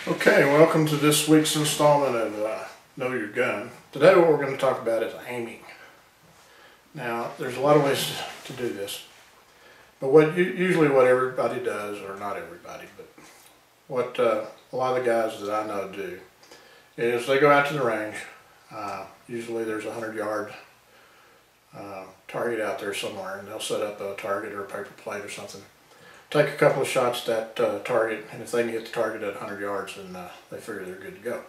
Okay, welcome to this week's installment of Know Your Gun. Today what we're going to talk about is aiming. Now, there's a lot of ways to do this, but usually what everybody does, or not everybody, but what a lot of the guys that I know do, is they go out to the range. Usually there's a 100-yard target out there somewhere, and they'll set up a target or a paper plate or something. Take a couple of shots at that target, and if they can hit the target at 100 yards, then they figure they're good to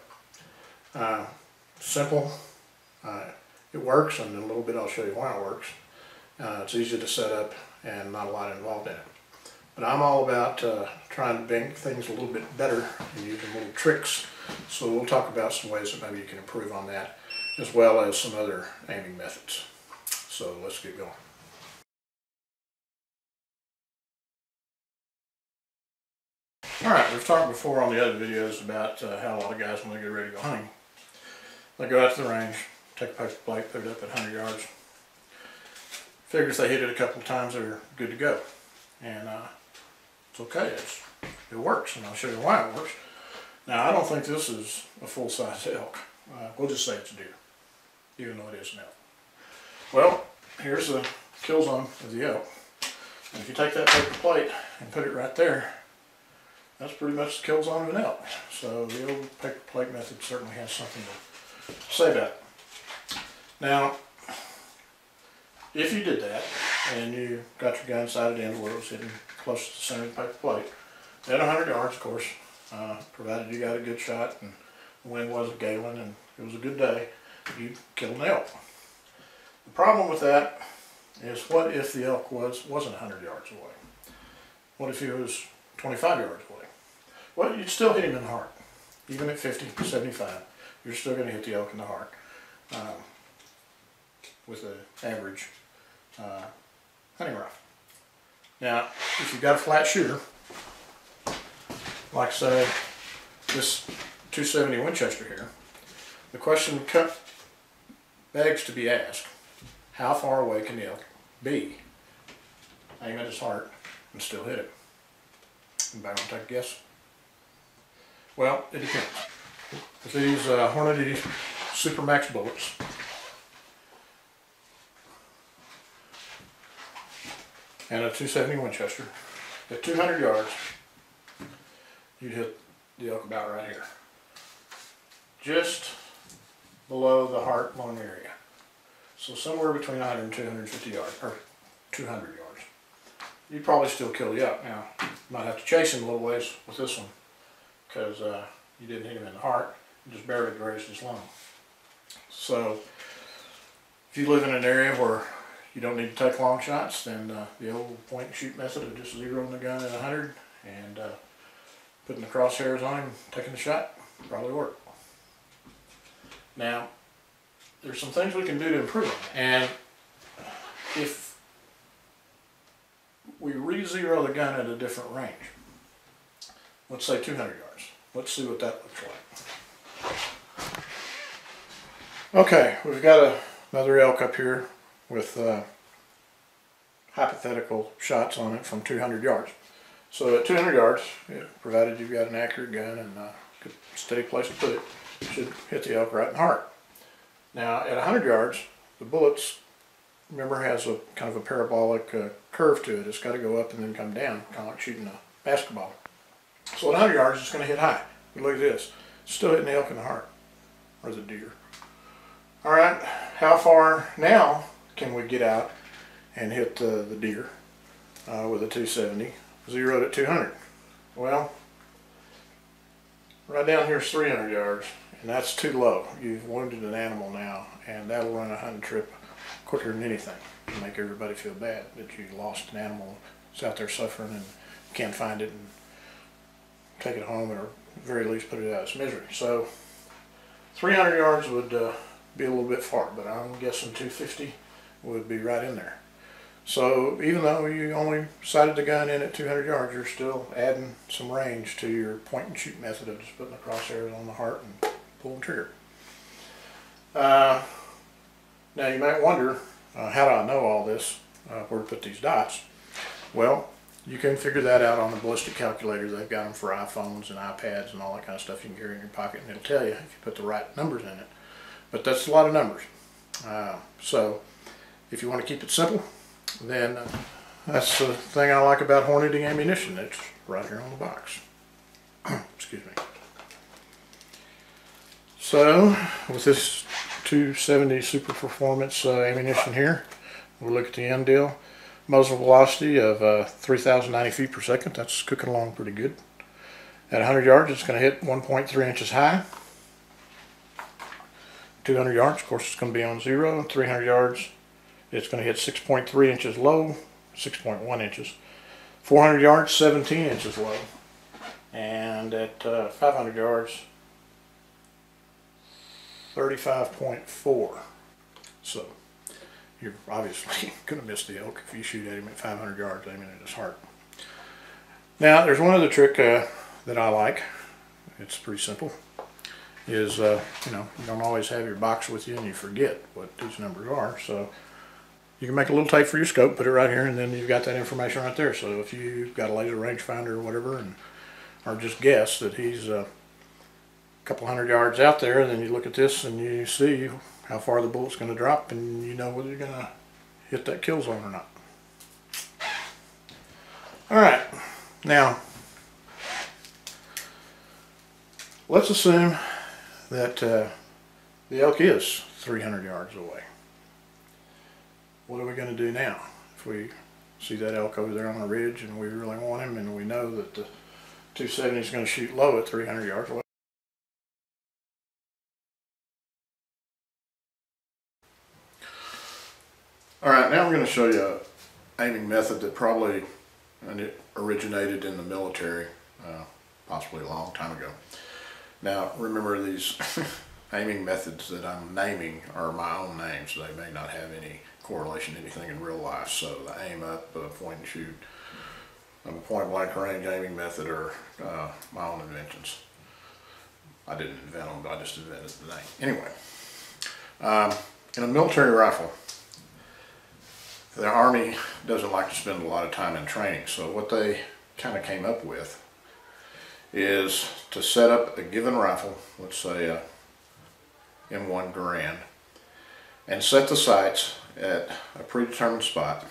go. Simple. It works, and in a little bit I'll show you why it works. It's easy to set up and not a lot involved in it. But I'm all about trying to make things a little bit better and using little tricks. So we'll talk about some ways that maybe you can improve on that, as well as some other aiming methods. So let's get going. Alright, we've talked before on the other videos about how a lot of guys, when they get ready to go hunting, they go out to the range, take a paper plate, put it up at 100 yards. Figure if they hit it a couple of times, they're good to go. And it's okay, it works, and I'll show you why it works. Now, I don't think this is a full-size elk. We'll just say it's a deer, even though it is an elk. Well, here's the kill zone of the elk. And if you take that paper plate and put it right there, that's pretty much the kill zone of an elk. So the old paper plate method certainly has something to say about it. Now, if you did that and you got your gun sighted in where it was hitting close to the center of the paper plate, at 100 yards, of course, provided you got a good shot and the wind wasn't galing and it was a good day, you killed an elk. The problem with that is, what if the elk wasn't 100 yards away? What if he was 25 yards away? Well, you'd still hit him in the heart. Even at 50, 75, you're still going to hit the elk in the heart with an average hunting rifle. Now, if you've got a flat shooter, like say this 270 Winchester here, the question begs to be asked: how far away can the elk be? Aim at his heart and still hit it. Anybody want to take a guess? Well, it depends. With these Hornady Super Max bullets, and a 270 Winchester, at 200 yards, you'd hit the elk about right here, just below the heart lung area. So somewhere between 100 and 250 yards, or 200 yards. You'd probably still kill the elk. Now, you might have to chase him a little ways with this one, because you didn't hit him in the heart, you just barely grazed his lung. So, if you live in an area where you don't need to take long shots, then the old point and shoot method of just zeroing the gun at 100 and putting the crosshairs on him, taking the shot, probably work. Now, there's some things we can do to improve it. And if we re-zero the gun at a different range, let's say 200 yards. Let's see what that looks like. Okay, we've got another elk up here with hypothetical shots on it from 200 yards. So at 200 yards, provided you've got an accurate gun and a good steady place to put it, you should hit the elk right in the heart. Now at 100 yards, the bullets, remember, has a kind of a parabolic curve to it. It's got to go up and then come down, kind of like shooting a basketball. So at 100 yards, it's going to hit high. But look at this. It's still hitting the elk in the heart, or the deer. Alright, how far now can we get out and hit the deer with a 270, zeroed at 200? Well, right down here is 300 yards, and that's too low. You've wounded an animal now, and that'll run a hunting trip quicker than anything. It'll make everybody feel bad that you lost an animal that's out there suffering and you can't find it and take it home, or at the very least put it out of its misery. So 300 yards would be a little bit far, but I'm guessing 250 would be right in there. So even though you only sighted the gun in at 200 yards, you're still adding some range to your point and shoot method of just putting the crosshairs on the heart and pulling trigger. Now you might wonder, how do I know all this, where to put these dots? Well, You can figure that out on the Ballistic calculator. They've got them for iPhones and iPads and all that kind of stuff you can carry in your pocket, and it'll tell you if you put the right numbers in it. But that's a lot of numbers. So if you want to keep it simple, then that's the thing I like about Hornady ammunition. It's right here on the box. Excuse me. So with this 270 Super Performance ammunition here, we'll look at the end deal. Muzzle velocity of 3,090 feet per second. That's cooking along pretty good. At 100 yards, it's going to hit 1.3 inches high. 200 yards, of course, it's going to be on 0. 300 yards, it's going to hit 6.3 inches low, 6.1 inches. 400 yards, 17 inches low. And at 500 yards, 35.4. So you're obviously going to miss the elk if you shoot at him at 500 yards aiming at his heart. Now, there's one other trick that I like. It's pretty simple. Is you don't always have your box with you and you forget what these numbers are. So you can make a little tape for your scope, put it right here, and then you've got that information right there. So if you've got a laser rangefinder or whatever, or just guess that he's a couple hundred yards out there, then you look at this and you see how far the bullet's going to drop, and you know whether you're going to hit that kill zone or not. Alright, now let's assume that the elk is 300 yards away. What are we going to do now? If we see that elk over there on the ridge and we really want him, and we know that the 270 is going to shoot low at 300 yards away. Alright, now I'm going to show you an aiming method that probably originated in the military, possibly a long time ago. Now, remember, these aiming methods that I'm naming are my own names. They may not have any correlation to anything in real life. So the aim up, point and shoot, a point blank range aiming method are my own inventions. I didn't invent them, but I just invented the name. Anyway, in a military rifle, the Army doesn't like to spend a lot of time in training. So what they kind of came up with is to set up a given rifle, let's say a M1 Garand, and set the sights at a predetermined spot,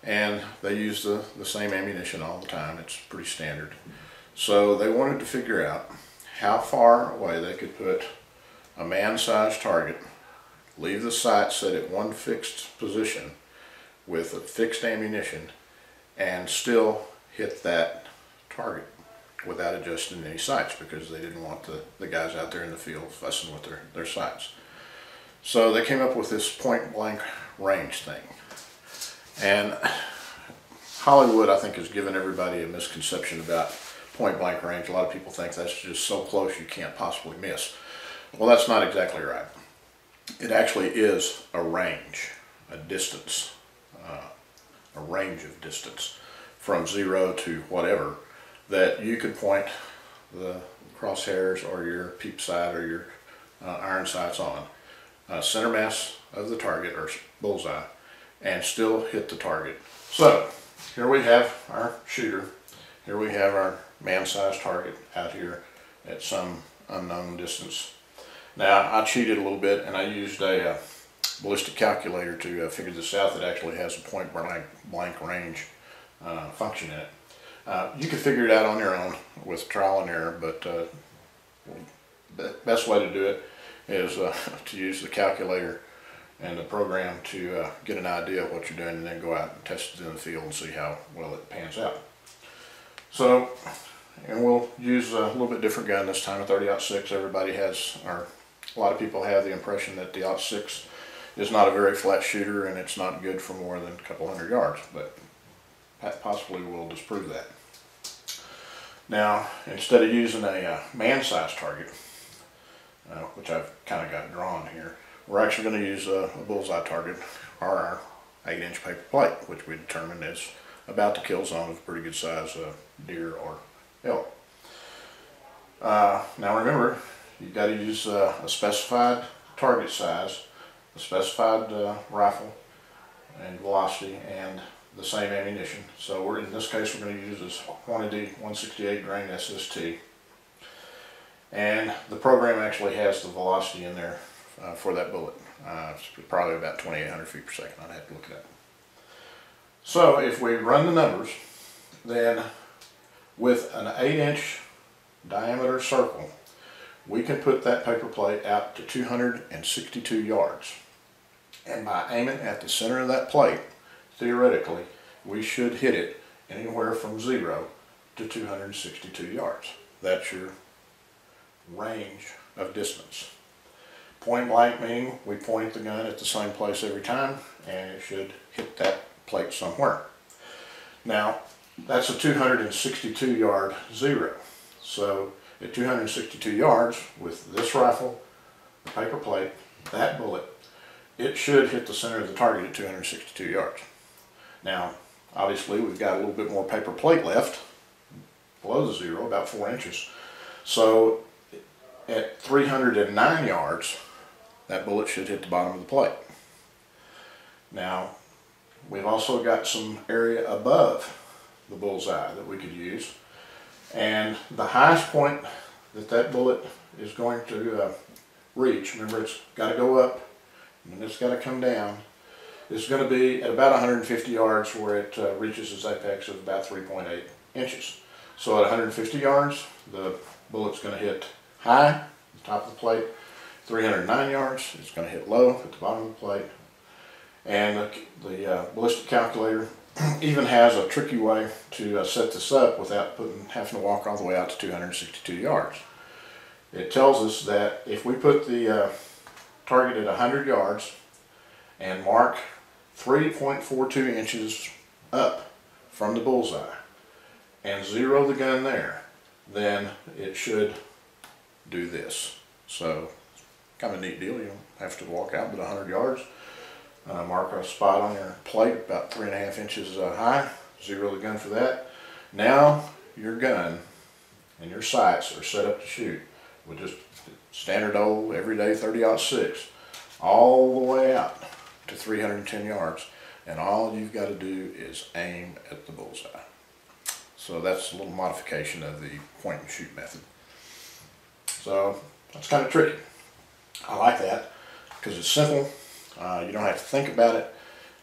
and they use the same ammunition all the time. It's pretty standard. So they wanted to figure out how far away they could put a man-sized target, leave the sight set at one fixed position with a fixed ammunition, and still hit that target without adjusting any sights, because they didn't want the guys out there in the field fussing with their sights. So they came up with this point blank range thing. And Hollywood, I think, has given everybody a misconception about point blank range. A lot of people think that's just so close you can't possibly miss. Well, that's not exactly right. It actually is a range, a distance, a range of distance from 0 to whatever, that you could point the crosshairs or your peep sight or your iron sights on center mass of the target or bullseye and still hit the target. So here we have our shooter. Here we have our man-sized target out here at some unknown distance. Now, I cheated a little bit and I used a ballistic calculator to figure this out that actually has a point blank range function in it. You can figure it out on your own with trial and error, but the best way to do it is to use the calculator and the program to get an idea of what you're doing, and then go out and test it in the field and see how well it pans out. So, and we'll use a little bit different gun this time, a 30-06. Everybody has, or a lot of people have the impression that the .06 is not a very flat shooter and it's not good for more than a couple hundred yards, but possibly we'll disprove that. Now, instead of using a man-sized target, which I've kind of got drawn here, we're actually going to use a bullseye target, or our 8-inch paper plate, which we determined is about the kill zone of a pretty good size deer or elk. Now remember, you've got to use a specified target size, a specified rifle and velocity, and the same ammunition. So we're, in this case, we're going to use this Hornady 168 grain SST. And the program actually has the velocity in there for that bullet. It's probably about 2,800 feet per second. I'd have to look it up. So if we run the numbers, then with an 8-inch diameter circle, we can put that paper plate out to 262 yards. And by aiming at the center of that plate, theoretically, we should hit it anywhere from 0 to 262 yards. That's your range of distance. Point blank meaning we point the gun at the same place every time, and it should hit that plate somewhere. Now, that's a 262 yard 0. So at 262 yards with this rifle, the paper plate, that bullet, it should hit the center of the target at 262 yards. Now, obviously we've got a little bit more paper plate left below the 0, about 4 inches. So at 309 yards, that bullet should hit the bottom of the plate. Now, we've also got some area above the bullseye that we could use. And the highest point that that bullet is going to reach, remember it's got to go up and it's got to come down, is going to be at about 150 yards where it reaches its apex of about 3.8 inches. So at 150 yards, the bullet's going to hit high at the top of the plate. 309 yards, it's going to hit low at the bottom of the plate. And the ballistic calculator even has a tricky way to set this up without having to walk all the way out to 262 yards. It tells us that if we put the target at 100 yards and mark 3.42 inches up from the bullseye and zero the gun there, then it should do this. So, kind of a neat deal. You don't have to walk out but 100 yards. Mark a spot on your plate about 3.5 inches high, zero the gun for that. Now your gun and your sights are set up to shoot with just standard old everyday 30-06 all the way out to 310 yards, and all you've got to do is aim at the bullseye. So that's a little modification of the point and shoot method. So that's kind of tricky. I like that because it's simple. You don't have to think about it.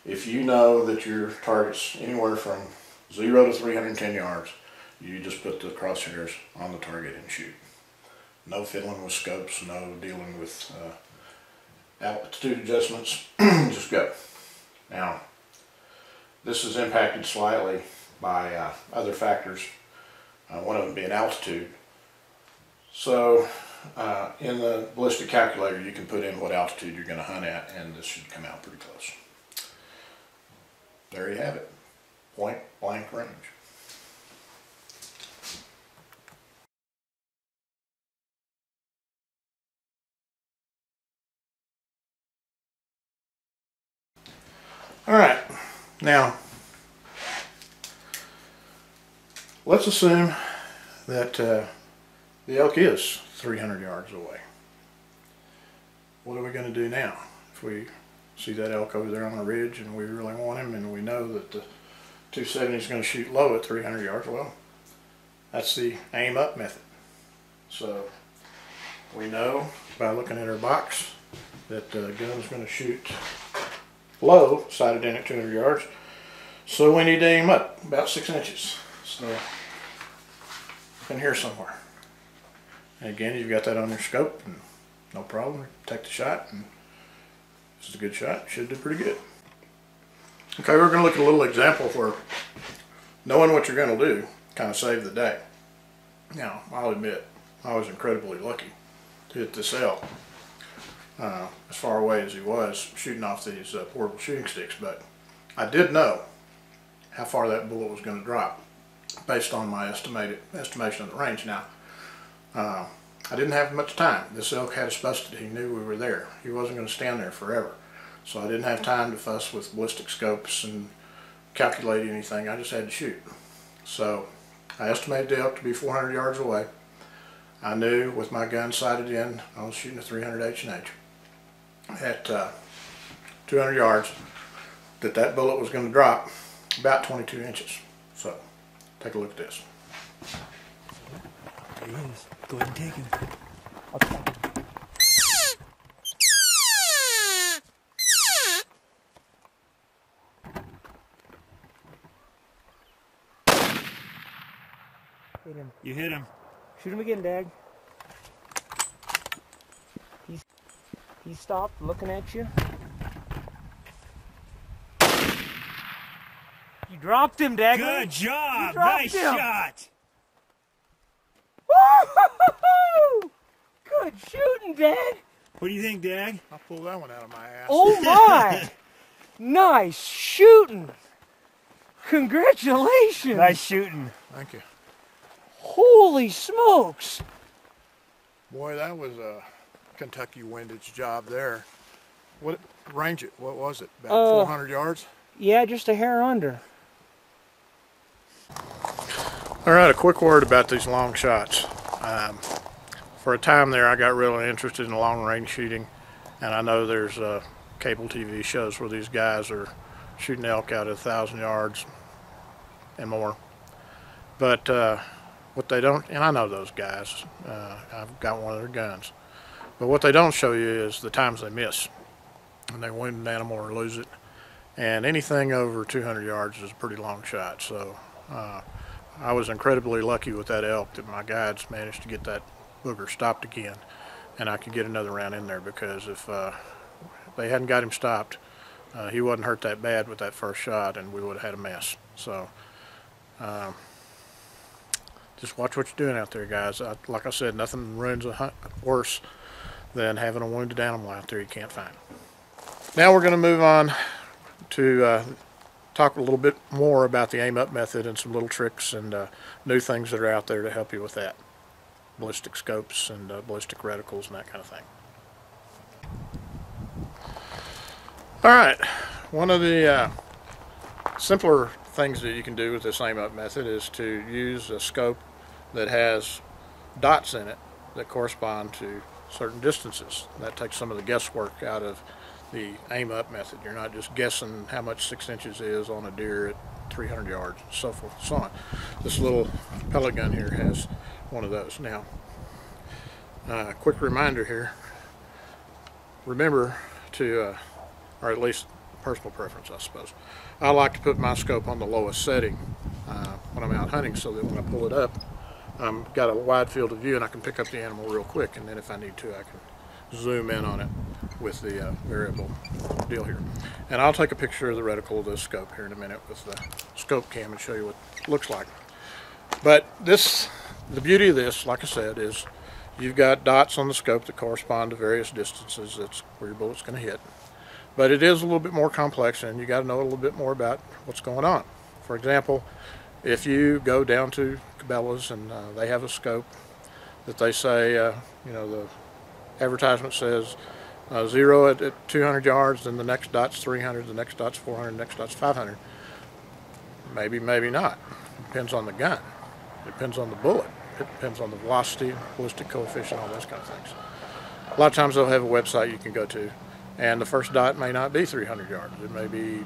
If you know that your target's anywhere from 0 to 310 yards, you just put the crosshairs on the target and shoot. No fiddling with scopes, no dealing with altitude adjustments, just go. Now, this is impacted slightly by other factors, one of them being altitude. So, in the ballistic calculator, you can put in what altitude you're going to hunt at, and this should come out pretty close. There you have it. Point blank range. Alright, now let's assume that the elk is 300 yards away. What are we going to do now? If we see that elk over there on the ridge and we really want him and we know that the 270 is going to shoot low at 300 yards, well, that's the aim up method. So we know by looking at our box that the gun's going to shoot low, sighted in at 200 yards. So we need to aim up about 6 inches. So in here somewhere. And again, you've got that on your scope, and no problem. Take the shot, and if it's a good shot, it should do pretty good. Okay, we're going to look at a little example where knowing what you're going to do kind of saved the day. Now, I'll admit, I was incredibly lucky to hit this elk as far away as he was, shooting off these portable shooting sticks, but I did know how far that bullet was going to drop based on my estimation of the range. Now, I didn't have much time. This elk had us busted. He knew we were there. He wasn't going to stand there forever. So I didn't have time to fuss with ballistic scopes and calculate anything. I just had to shoot. So I estimated the elk to be 400 yards away. I knew with my gun sighted in, I was shooting a 300 H&H. At 200 yards, that bullet was going to drop about 22 inches. So take a look at this. There he is. Go ahead and take him. Hit him. You hit him. Shoot him again, Dag. He stopped looking at you. You dropped him, Dag. Good job. Nice shot. Woo-hoo-hoo-hoo! Good shooting, Dag. What do you think, Dag? I'll pull that one out of my ass. Oh my! Nice shooting. Congratulations. Nice shooting. Thank you. Holy smokes. Boy, that was a Kentucky windage job there. What range it? What was it? About 400 yards? Yeah, just a hair under. All right, a quick word about these long shots. For a time there, I got really interested in long range shooting, and I know there's cable TV shows where these guys are shooting elk out at 1,000 yards and more. But what they don't, and I know those guys, I've got one of their guns, but what they don't show you is the times they miss, and they wound an animal or lose it. And anything over 200 yards is a pretty long shot. So I was incredibly lucky with that elk that my guides managed to get that booger stopped again, and I could get another round in there, because if they hadn't got him stopped, he wasn't hurt that bad with that first shot, and we would have had a mess. So just watch what you're doing out there, guys. Like I said, nothing ruins a hunt worse than having a wounded animal out there you can't find. Now we're going to move on to talk a little bit more about the aim up method and some little tricks and new things that are out there to help you with that. Ballistic scopes and ballistic reticles and that kind of thing. Alright, one of the simpler things that you can do with this aim up method is to use a scope that has dots in it that correspond to certain distances. That takes some of the guesswork out of the aim up method. You're not just guessing how much 6 inches is on a deer at 300 yards and so forth and so on. This little pellet gun here has one of those. Now, quick reminder here, remember to, or at least personal preference I suppose, I like to put my scope on the lowest setting when I'm out hunting, so that when I pull it up, I've got a wide field of view and I can pick up the animal real quick, and then if I need to I can zoom in on it with the variable deal here. And I'll take a picture of the reticle of this scope here in a minute with the scope cam and show you what it looks like. But this, the beauty of this, like I said, is you've got dots on the scope that correspond to various distances. That's where your bullet's going to hit. But it is a little bit more complex, and you got to know a little bit more about what's going on. For example, if you go down to Cabela's and they have a scope that they say, you know, the advertisement says 0 at 200 yards, then the next dot's 300, the next dot's 400, the next dot's 500. Maybe, maybe not. Depends on the gun. Depends on the bullet. It depends on the velocity, ballistic coefficient, all those kind of things. A lot of times they'll have a website you can go to, and the first dot may not be 300 yards. It may be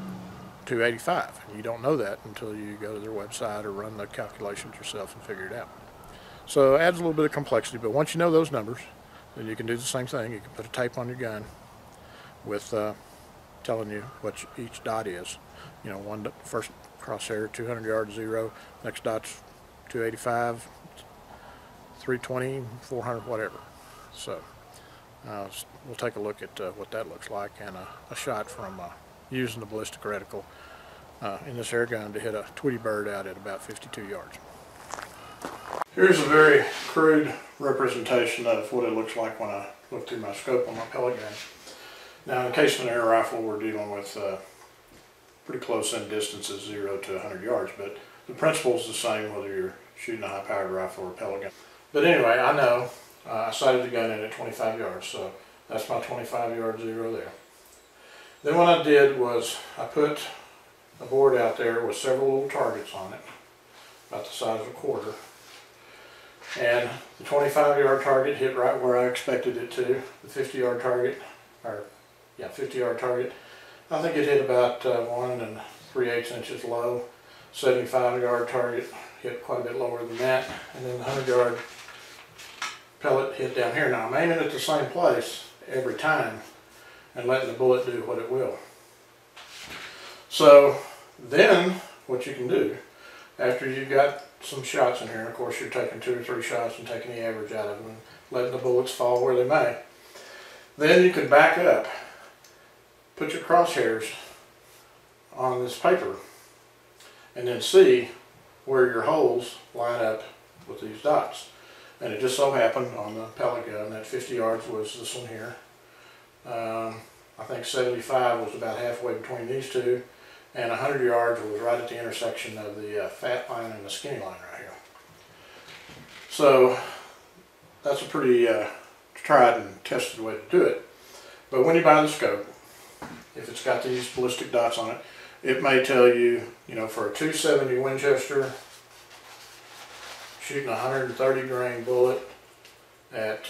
285. And you don't know that until you go to their website or run the calculations yourself and figure it out. So it adds a little bit of complexity, but once you know those numbers, then you can do the same thing. You can put a tape on your gun with telling you what each dot is. You know, one first crosshair 200 yards 0, next dot's 285, 320, 400, whatever. So we'll take a look at what that looks like, and a shot from using the ballistic reticle in this air gun to hit a Tweety bird out at about 52 yards. Here's a very crude representation of what it looks like when I look through my scope on my pellet gun. Now, in the case of an air rifle, we're dealing with pretty close in distances, 0 to 100 yards, but the principle is the same whether you're shooting a high-powered rifle or a pellet gun. But anyway, I know I sighted the gun in at 25 yards, so that's my 25-yard 0 there. Then what I did was I put a board out there with several little targets on it, about the size of a quarter. And the 25-yard target hit right where I expected it to. The 50-yard target, 50-yard target, I think it hit about 1 3/8 inches low, 75-yard target hit quite a bit lower than that, and then the 100-yard pellet hit down here. Now I'm aiming at the same place every time and letting the bullet do what it will. So then what you can do, after you've got some shots in here, and of course you're taking 2 or 3 shots and taking the average out of them and letting the bullets fall where they may, then you can back up, put your crosshairs on this paper, and then see where your holes line up with these dots. And it just so happened on the pellet gun that 50 yards was this one here. I think 75 was about halfway between these two, and 100 yards was right at the intersection of the fat line and the skinny line right here. So that's a pretty tried and tested way to do it. But when you buy the scope, if it's got these ballistic dots on it, it may tell you, you know, for a 270 Winchester, shooting a 130 grain bullet at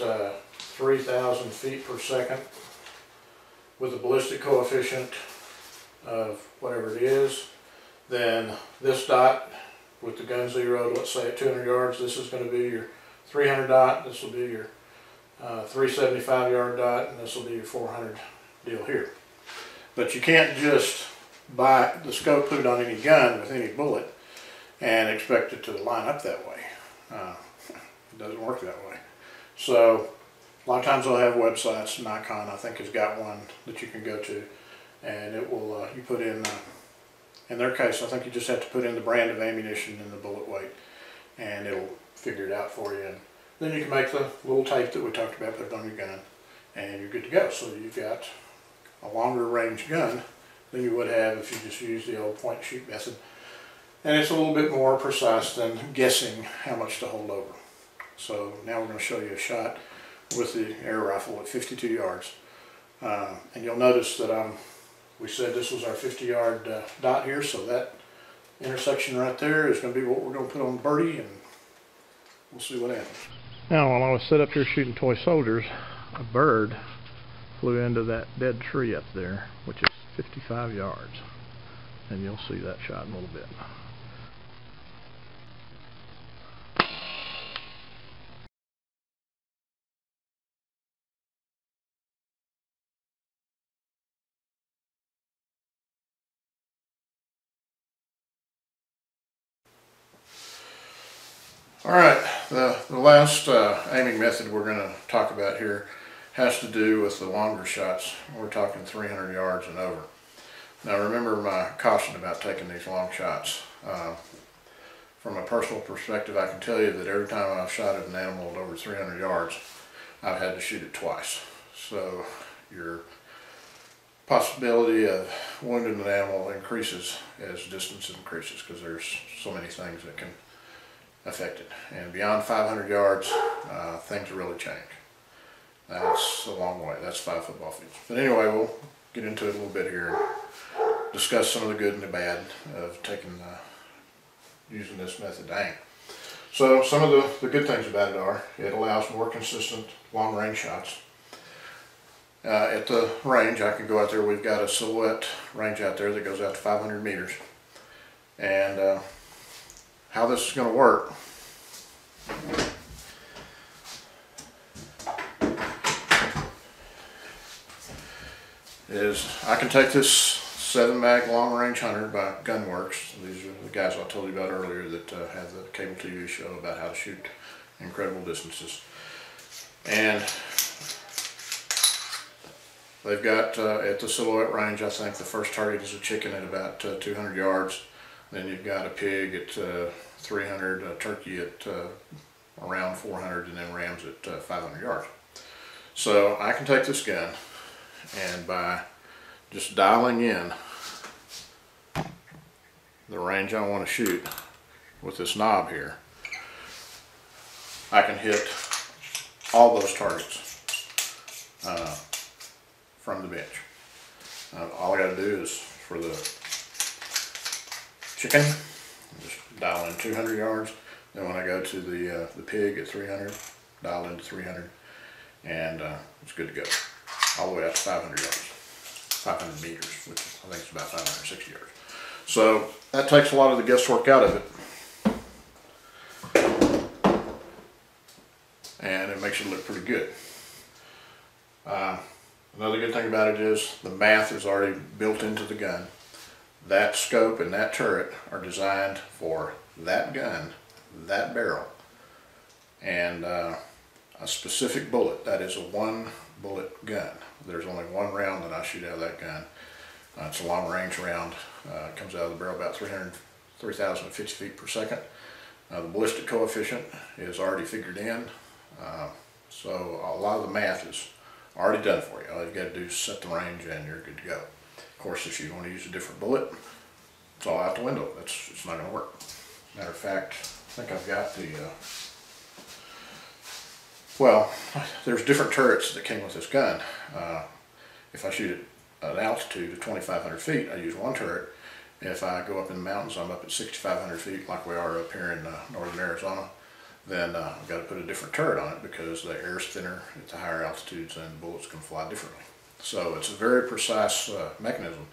3,000 feet per second with a ballistic coefficient of whatever it is, then this dot with the gun zeroed, let's say at 200 yards, this is going to be your 300 dot, this will be your 375 yard dot, and this will be your 400 deal here. But you can't just buy the scope, put it on any gun with any bullet, and expect it to line up that way. It doesn't work that way. So a lot of times they'll have websites. Nikon, I think, has got one that you can go to, and it will, you put in their case, I think you just have to put in the brand of ammunition and the bullet weight, and it'll figure it out for you. And then you can make the little tape that we talked about, put it on your gun, and you're good to go. So you've got a longer range gun than you would have if you just use the old point and shoot method. And it's a little bit more precise than guessing how much to hold over. So now we're going to show you a shot with the air rifle at 52 yards. And you'll notice that we said this was our 50-yard dot here, so that intersection right there is going to be what we're going to put on the birdie, and we'll see what happens. Now, while I was set up here shooting toy soldiers, a bird flew into that dead tree up there, which is 55 yards. And you'll see that shot in a little bit. Alright, the last aiming method we're going to talk about here has to do with the longer shots. We're talking 300 yards and over. Now remember my caution about taking these long shots. From a personal perspective, I can tell you that every time I've shot at an animal at over 300 yards, I've had to shoot it twice. So your possibility of wounding an animal increases as distance increases, because there's so many things that can affect it. And beyond 500 yards, things really change. That's a long way. That's 5 football fields. But anyway, we'll get into it a little bit here and discuss some of the good and the bad of using this method to aim. So some of the good things about it are it allows more consistent long range shots. At the range, I can go out there. We've got a silhouette range out there that goes out to 500 meters. And how this is going to work is I can take this 7-mag long range hunter by Gunworks. These are the guys I told you about earlier that have the cable TV show about how to shoot incredible distances. And they've got at the silhouette range, I think the first target is a chicken at about 200 yards. Then you've got a pig at 300, a turkey at around 400, and then rams at 500 yards. So I can take this gun, and by just dialing in the range I want to shoot with this knob here, I can hit all those targets from the bench. All I got to do is for the chicken, just dial in 200 yards. Then when I go to the pig at 300, dial into 300, and it's good to go. All the way out to 500 yards, 500 meters, which I think is about 560 yards. So that takes a lot of the guesswork out of it. And it makes it look pretty good. Another good thing about it is the math is already built into the gun. That scope and that turret are designed for that gun, that barrel, and a specific bullet. That is a one bullet gun. There's only one round that I shoot out of that gun. It's a long range round. It comes out of the barrel about 3,050 feet per second. The ballistic coefficient is already figured in. So a lot of the math is already done for you. All you've got to do is set the range and you're good to go. Of course, if you want to use a different bullet, it's all out the window. It's not going to work. Matter of fact, I think I've got the, well, there's different turrets that came with this gun. If I shoot at an altitude of 2,500 feet, I use one turret. If I go up in the mountains, I'm up at 6,500 feet like we are up here in northern Arizona, then I've got to put a different turret on it because the air's thinner at the higher altitudes and bullets can fly differently. So it's a very precise mechanism,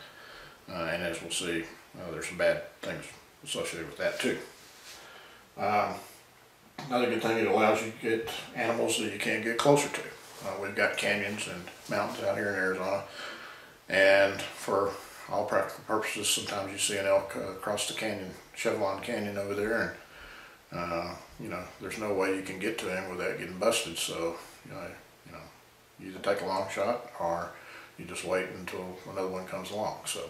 and as we'll see, there's some bad things associated with that too. Another good thing, it allows you to get animals that you can't get closer to. We've got canyons and mountains out here in Arizona, and for all practical purposes, sometimes you see an elk across the canyon, Chevelon Canyon over there, and you know, there's no way you can get to him without getting busted. So you either take a long shot or you just wait until another one comes along. So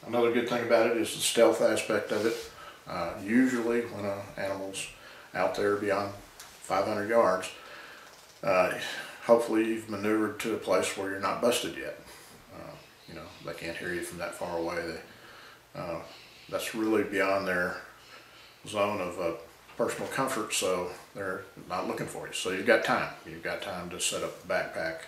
another good thing about it is the stealth aspect of it. Usually when an animal's out there beyond 500 yards, hopefully you've maneuvered to a place where you're not busted yet. You know, they can't hear you from that far away. That's really beyond their zone of personal comfort, so they're not looking for you. So you've got time. You've got time to set up a backpack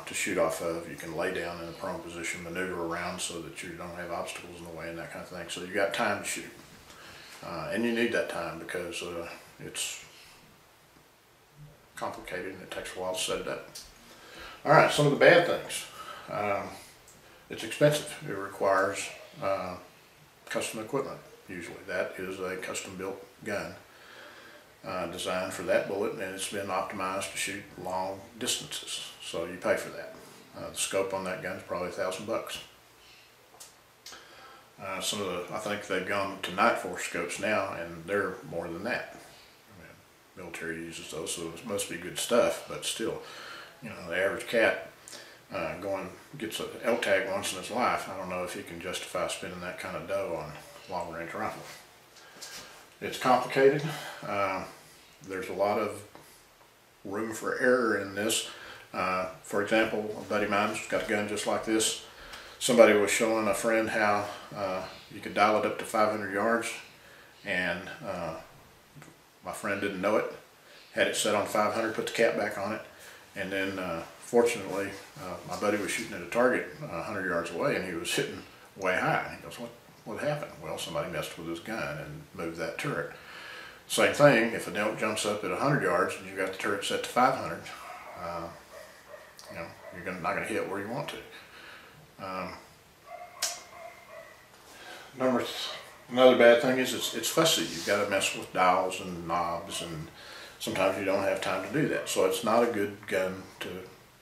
to shoot off of. You can lay down in a prone position, maneuver around so that you don't have obstacles in the way and that kind of thing. So you've got time to shoot. And you need that time because it's complicated and it takes a while to set it up. All right, some of the bad things. It's expensive. It requires custom equipment. Usually that is a custom built gun designed for that bullet, and it's been optimized to shoot long distances, so you pay for that. The scope on that gun is probably $1,000. Some of the, I think they've gone to Night Force scopes now, and they're more than that. I mean, military uses those, so it must be good stuff, but still, you know, the average cat gets an elk tag once in his life. I don't know if he can justify spending that kind of dough on long range rifle. It's complicated. There's a lot of room for error in this. For example, a buddy of mine's got a gun just like this. Somebody was showing a friend how you could dial it up to 500 yards, and my friend didn't know it, had it set on 500, put the cap back on it, and then fortunately my buddy was shooting at a target 100 yards away, and he was hitting way high. He goes, what happened? Well, somebody messed with his gun and moved that turret. Same thing, if an elk jumps up at 100 yards and you've got the turret set to 500, you know, you're not going to hit where you want to. Another bad thing is it's fussy. You've got to mess with dials and knobs, and sometimes you don't have time to do that. So it's not a good gun to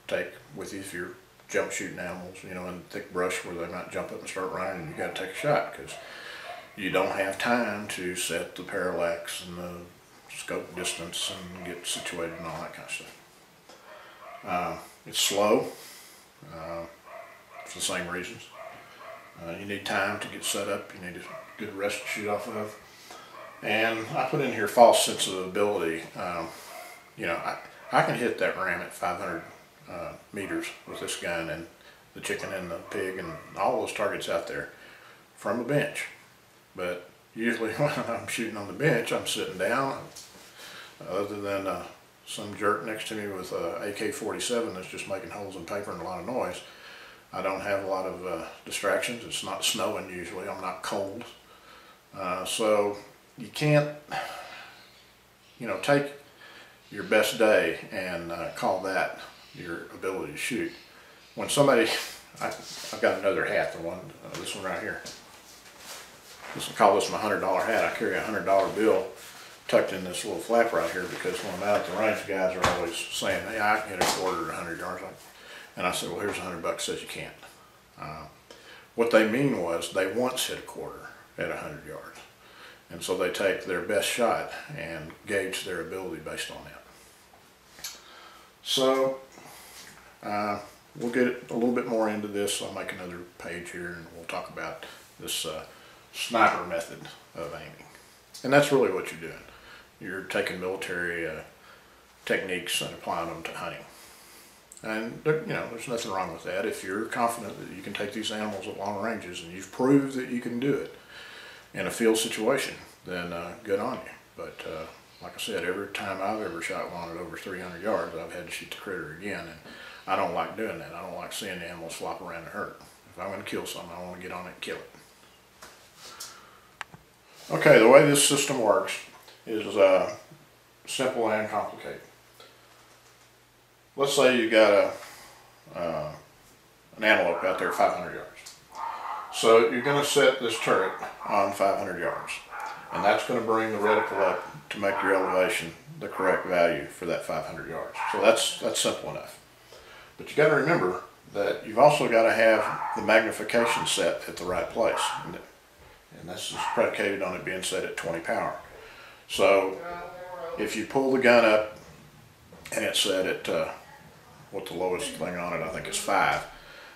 take with you if you're jump shooting animals, you know, in thick brush where they might jump up and start running, and you got to take a shot because you don't have time to set the parallax and the scope distance and get situated and all that kind of stuff. It's slow for the same reasons. You need time to get set up. You need a good rest to shoot off of. And I put in here false sense of ability. You know, I can hit that ram at 500 meters with this gun, and the chicken and the pig and all those targets out there from a bench. But usually when I'm shooting on the bench, I'm sitting down. Other than some jerk next to me with a AK-47 that's just making holes in paper and a lot of noise, I don't have a lot of distractions. It's not snowing usually. I'm not cold. So you can't, you know, take your best day and call that your ability to shoot. When somebody, I've got another hat, this one right here. I call this my $100 hat. I carry a $100 bill tucked in this little flap right here because when I'm out at the range, guys are always saying, hey, I can hit a quarter at 100 yards. And I said, well, here's $100 says you can't. What they mean was they once hit a quarter at 100 yards. And so they take their best shot and gauge their ability based on that. So we'll get a little bit more into this. I'll make another page here and we'll talk about this sniper method of aiming. And that's really what you're doing. You're taking military techniques and applying them to hunting. And there's nothing wrong with that. If you're confident that you can take these animals at long ranges and you've proved that you can do it in a field situation, then good on you. But like I said, every time I've ever shot one at over 300 yards, I've had to shoot the critter again. And I don't like doing that. I don't like seeing the animals flop around and hurt. If I'm going to kill something, I want to get on it and kill it. Okay, the way this system works is simple and complicated. Let's say you got an antelope out there 500 yards. So you're going to set this turret on 500 yards. And that's going to bring the reticle up to make your elevation the correct value for that 500 yards. So that's simple enough. But you got to remember that you've also got to have the magnification set at the right place. And this is predicated on it being set at 20 power. So if you pull the gun up and it's set at what the lowest thing on it I think is 5,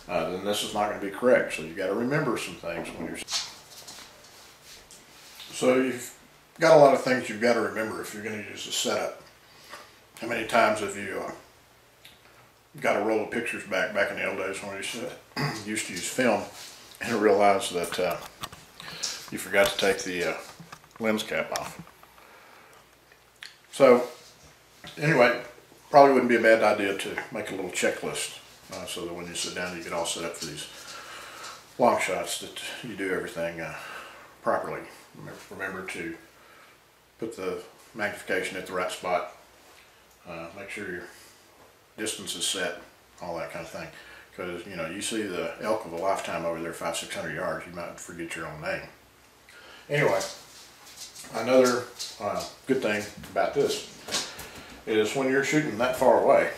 then this is not going to be correct. So you got to remember some things when you're. So you've got a lot of things you've got to remember if you're going to use the setup. How many times have you got a roll of pictures back in the old days when we used to use film and realized that you forgot to take the lens cap off. So anyway, probably wouldn't be a bad idea to make a little checklist so that when you sit down you get all set up for these long shots, that you do everything properly. Remember to put the magnification at the right spot, make sure your distance is set, all that kind of thing. Because you see the elk of a lifetime over there 500-600 yards, you might forget your own name. Anyway, another good thing about this is when you're shooting that far away,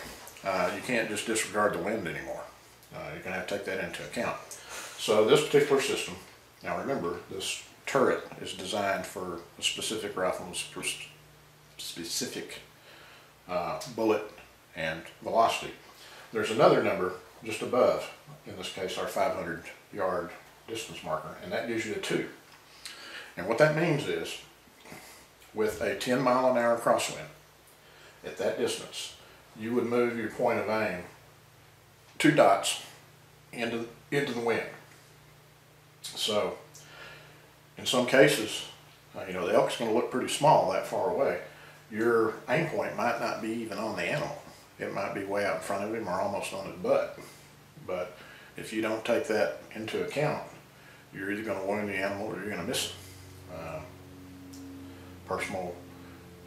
you can't just disregard the wind anymore. You're going to have to take that into account. So this particular system, now remember, this turret is designed for a specific rifle's specific bullet and velocity. There's another number just above, in this case our 500 yard distance marker, and that gives you a 2. And what that means is, with a 10-mile-an-hour crosswind, at that distance, you would move your point of aim 2 dots into the wind. So, in some cases, the elk's going to look pretty small that far away. Your aim point might not be even on the animal. It might be way out in front of him or almost on his butt. But if you don't take that into account, you're either going to wound the animal or you're going to miss it. Personal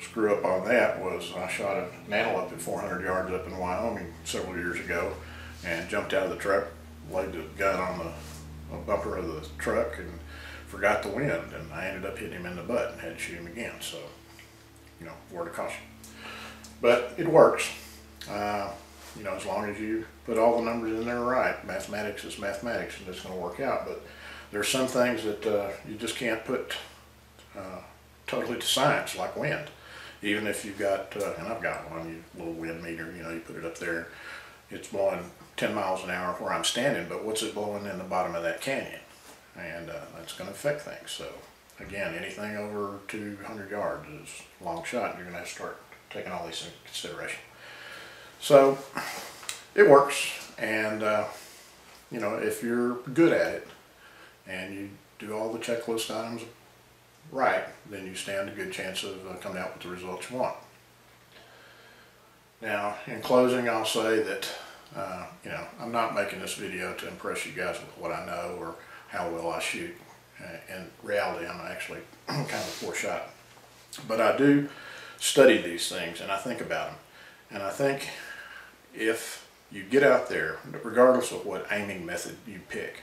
screw up on that was I shot an antelope at 400 yards up in Wyoming several years ago and jumped out of the truck, laid the gun on the bumper of the truck and forgot the wind, and I ended up hitting him in the butt and had to shoot him again. So, word of caution. But it works. As long as you put all the numbers in there right. Mathematics is mathematics, and it's going to work out. But there's some things that you just can't put totally to science, like wind. Even if you've got, and I've got one, little wind meter, you put it up there, it's blowing 10 miles an hour where I'm standing, but what's it blowing in the bottom of that canyon? And that's going to affect things. So again, anything over 200 yards is a long shot. You're going to have to start taking all these into consideration. So it works, and if you're good at it and you do all the checklist items right, then you stand a good chance of coming out with the results you want. Now, in closing, I'll say that I'm not making this video to impress you guys with what I know or how well I shoot. In reality, I'm actually kind of a poor shot. But I do study these things and I think about them. And I think if you get out there, regardless of what aiming method you pick,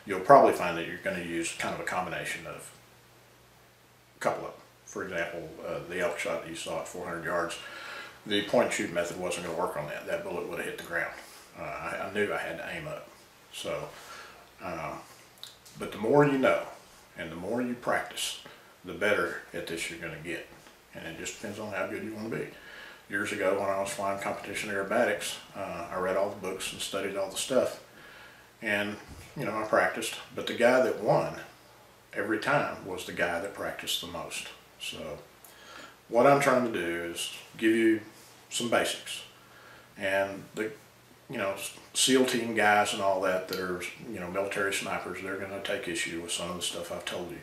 you'll probably find that you're going to use kind of a combination of a couple of them. For example, the elk shot that you saw at 400 yards, the point and shoot method wasn't going to work on that. That bullet would have hit the ground. I knew I had to aim up. So, but the more you know and the more you practice, the better at this you're going to get. And it just depends on how good you want to be. Years ago when I was flying competition aerobatics, I read all the books and studied all the stuff. And, you know, I practiced. But the guy that won every time was the guy that practiced the most. So what I'm trying to do is give you some basics. And the, you know, SEAL team guys and all that are, you know, military snipers, they're going to take issue with some of the stuff I've told you.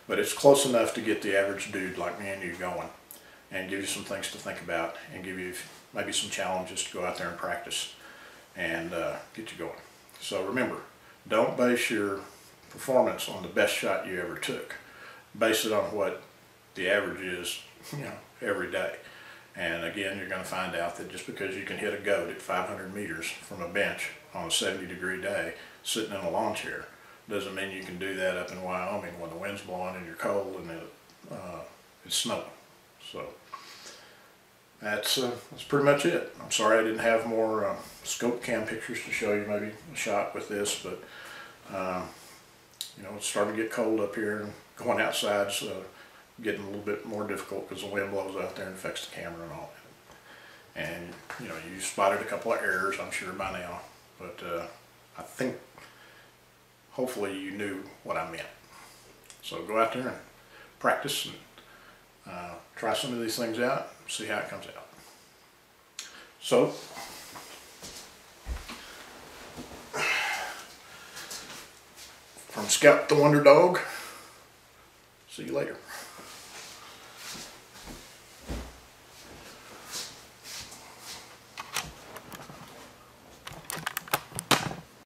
But it's close enough to get the average dude like me and you going and give you some things to think about and give you maybe some challenges to go out there and practice and get you going. So remember, don't base your performance on the best shot you ever took. Base it on what the average is, you know, every day. And again, you're going to find out that just because you can hit a goat at 500 meters from a bench on a 70-degree day sitting in a lawn chair doesn't mean you can do that up in Wyoming when the wind's blowing and you're cold and it's snowing. So that's pretty much it. I'm sorry I didn't have more scope cam pictures to show you, maybe a shot with this, but you know, it's starting to get cold up here and going outside's getting a little bit more difficult because the wind blows out there and affects the camera and all that. And you know, you spotted a couple of errors, I'm sure by now, but I think hopefully you knew what I meant. So go out there and practice and try some of these things out, see how it comes out. So from Scout the Wonder Dog, see you later.